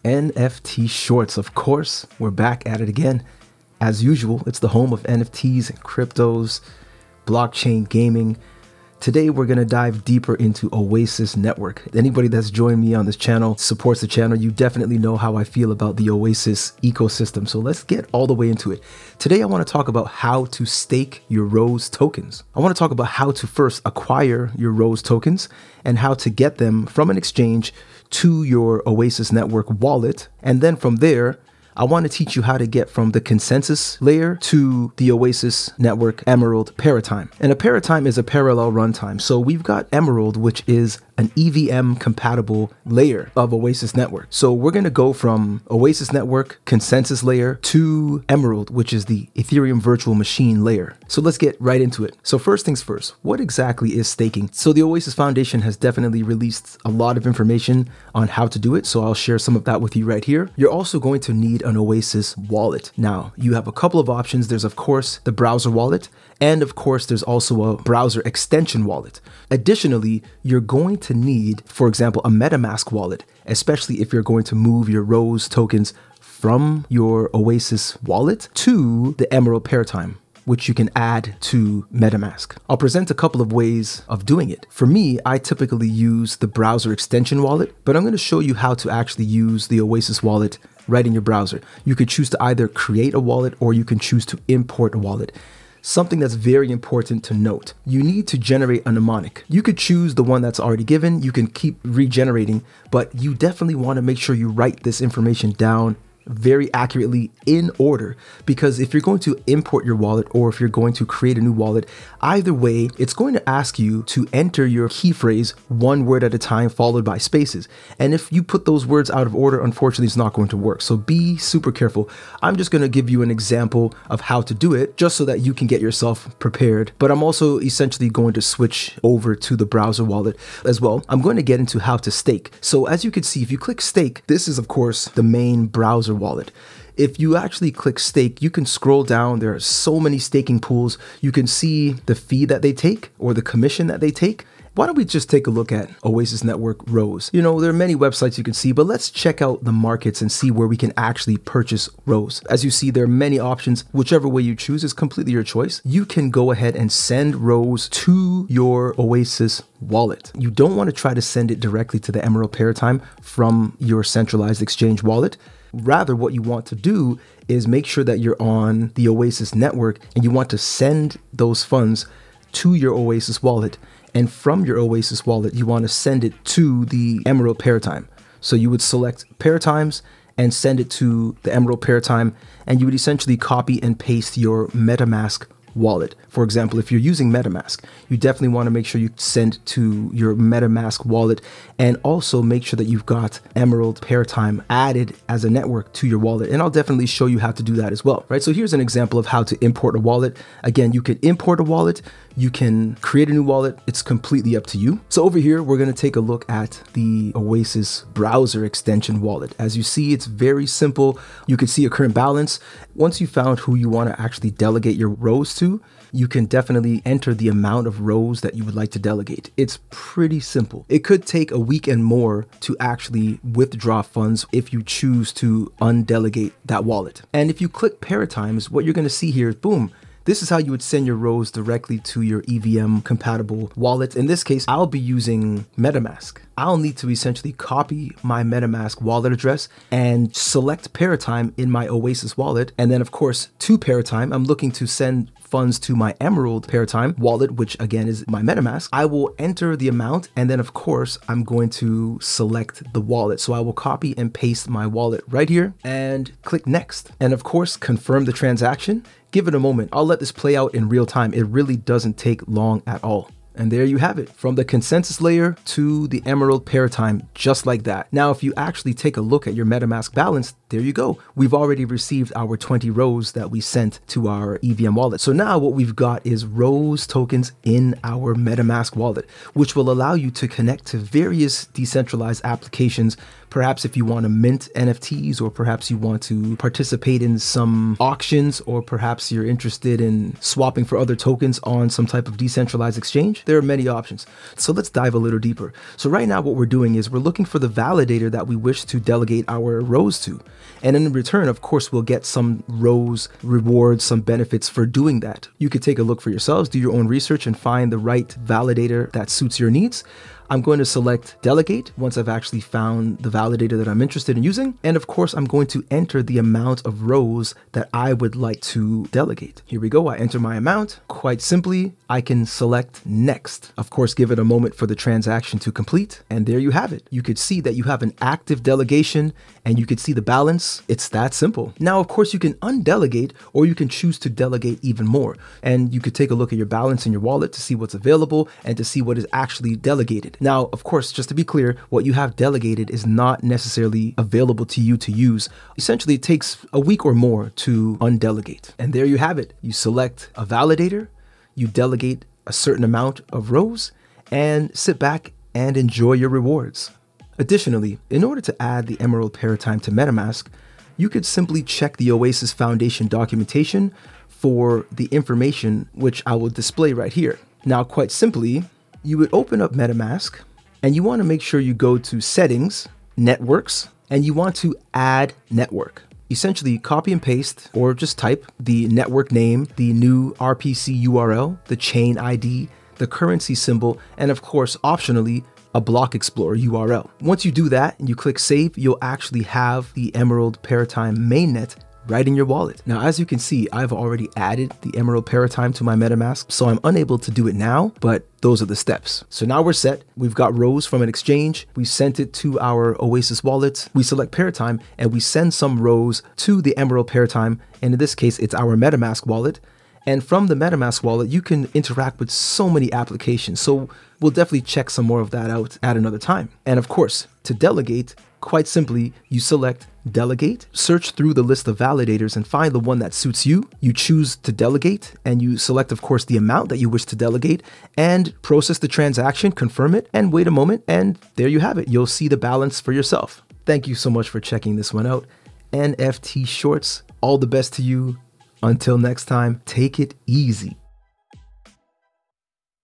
NFT Shorts. Of course, we're back at it again. As usual, it's the home of NFTs and cryptos, blockchain gaming. Today, we're going to dive deeper into Oasis Network. Anybody that's joined me on this channel, supports the channel, you definitely know how I feel about the Oasis ecosystem. So let's get all the way into it. Today, I want to talk about how to stake your Rose tokens. I want to talk about how to first acquire your Rose tokens and how to get them from an exchange to your Oasis Network wallet. And then from there, I want to teach you how to get from the consensus layer to the Oasis Network Emerald ParaTime. And a ParaTime is a parallel runtime. So we've got Emerald, which is an EVM compatible layer of Oasis Network. So we're going to go from Oasis Network consensus layer to Emerald, which is the Ethereum virtual machine layer. So let's get right into it. So first things first, what exactly is staking? So the Oasis Foundation has definitely released a lot of information on how to do it. So I'll share some of that with you right here. You're also going to need an Oasis wallet. Now, you have a couple of options. There's of course the browser wallet, and of course there's also a browser extension wallet. Additionally, you're going to need, for example, a MetaMask wallet, especially if you're going to move your Rose tokens from your Oasis wallet to the Emerald ParaTime, which you can add to MetaMask. I'll present a couple of ways of doing it. For me, I typically use the browser extension wallet, but I'm going to show you how to actually use the Oasis wallet right in your browser. You could choose to either create a wallet or you can choose to import a wallet. Something that's very important to note, you need to generate a mnemonic. You could choose the one that's already given, you can keep regenerating, but you definitely want to make sure you write this information down very accurately in order, because if you're going to import your wallet or if you're going to create a new wallet, either way, it's going to ask you to enter your key phrase one word at a time followed by spaces. And if you put those words out of order, unfortunately, it's not going to work. So be super careful. I'm just going to give you an example of how to do it just so that you can get yourself prepared. But I'm also essentially going to switch over to the browser wallet as well. I'm going to get into how to stake. So as you can see, if you click stake, this is of course the main browser wallet. If you actually click stake, you can scroll down. There are so many staking pools. You can see the fee that they take or the commission that they take. Why don't we just take a look at Oasis Network Rose? You know, there are many websites you can see, but let's check out the markets and see where we can actually purchase Rose. As you see, there are many options. Whichever way you choose is completely your choice. You can go ahead and send Rose to your Oasis wallet. You don't want to try to send it directly to the Emerald ParaTime from your centralized exchange wallet. Rather, what you want to do is make sure that you're on the Oasis network and you want to send those funds to your Oasis wallet. And from your Oasis wallet, you want to send it to the Emerald ParaTime. So you would select ParaTimes and send it to the Emerald ParaTime, and you would essentially copy and paste your MetaMask wallet. For example, if you're using MetaMask, you definitely want to make sure you send to your MetaMask wallet, and also make sure that you've got Emerald ParaTime added as a network to your wallet. And I'll definitely show you how to do that as well, right? So here's an example of how to import a wallet. Again, you could import a wallet, you can create a new wallet. It's completely up to you. So over here, we're going to take a look at the Oasis browser extension wallet. As you see, it's very simple. You can see a current balance. Once you found who you want to actually delegate your Rose to, you can definitely enter the amount of Rose that you would like to delegate. It's pretty simple. It could take a week and more to actually withdraw funds if you choose to undelegate that wallet. And if you click ParaTimes, what you're going to see here is boom. This is how you would send your Rose directly to your EVM compatible wallet. In this case, I'll be using MetaMask. I'll need to essentially copy my MetaMask wallet address and select ParaTime in my Oasis wallet. And then of course, to ParaTime, I'm looking to send funds to my Emerald ParaTime wallet, which again is my MetaMask. I will enter the amount, and then of course, I'm going to select the wallet. So I will copy and paste my wallet right here and click next. And of course, confirm the transaction. Give it a moment. I'll let this play out in real time. It really doesn't take long at all. And there you have it, from the consensus layer to the Emerald ParaTime, just like that. Now, if you actually take a look at your MetaMask balance, there you go. We've already received our 20 Rose that we sent to our EVM wallet. So now what we've got is Rose tokens in our MetaMask wallet, which will allow you to connect to various decentralized applications Perhaps if you want to mint NFTs, or perhaps you want to participate in some auctions, or perhaps you're interested in swapping for other tokens on some type of decentralized exchange, there are many options. So let's dive a little deeper. So right now what we're doing is we're looking for the validator that we wish to delegate our rows to. And in return, of course, we'll get some rows, rewards, some benefits for doing that. You could take a look for yourselves, do your own research, and find the right validator that suits your needs. I'm going to select Delegate once I've actually found the validator that I'm interested in using. And of course, I'm going to enter the amount of rows that I would like to delegate. Here we go. I enter my amount. Quite simply, I can select Next. Of course, give it a moment for the transaction to complete. And there you have it. You could see that you have an active delegation and you could see the balance. It's that simple. Now, of course, you can undelegate, or you can choose to delegate even more. And you could take a look at your balance in your wallet to see what's available and to see what is actually delegated. Now, of course, just to be clear, what you have delegated is not necessarily available to you to use. Essentially, it takes a week or more to undelegate. And there you have it. You select a validator, you delegate a certain amount of rows, and sit back and enjoy your rewards. Additionally, in order to add the Emerald ParaTime to MetaMask, you could simply check the Oasis Foundation documentation for the information, which I will display right here. Now, quite simply, you would open up MetaMask and you want to make sure you go to Settings, Networks, and you want to add network. Essentially copy and paste, or just type the network name, the new RPC URL, the chain ID, the currency symbol, and of course, optionally, a block explorer URL. Once you do that and you click save, you'll actually have the Emerald ParaTime mainnet right in your wallet. Now, as you can see, I've already added the Emerald ParaTime to my MetaMask, so I'm unable to do it now, but those are the steps. So now we're set. We've got rows from an exchange. We sent it to our Oasis wallet. We select ParaTime and we send some rows to the Emerald ParaTime. And in this case, it's our MetaMask wallet. And from the MetaMask wallet, you can interact with so many applications. So we'll definitely check some more of that out at another time. And of course, to delegate, quite simply, you select Delegate, search through the list of validators and find the one that suits you. You choose to delegate and you select, of course, the amount that you wish to delegate and process the transaction, confirm it, and wait a moment. And there you have it. You'll see the balance for yourself. Thank you so much for checking this one out. NFT Shorts, all the best to you. Until next time, take it easy.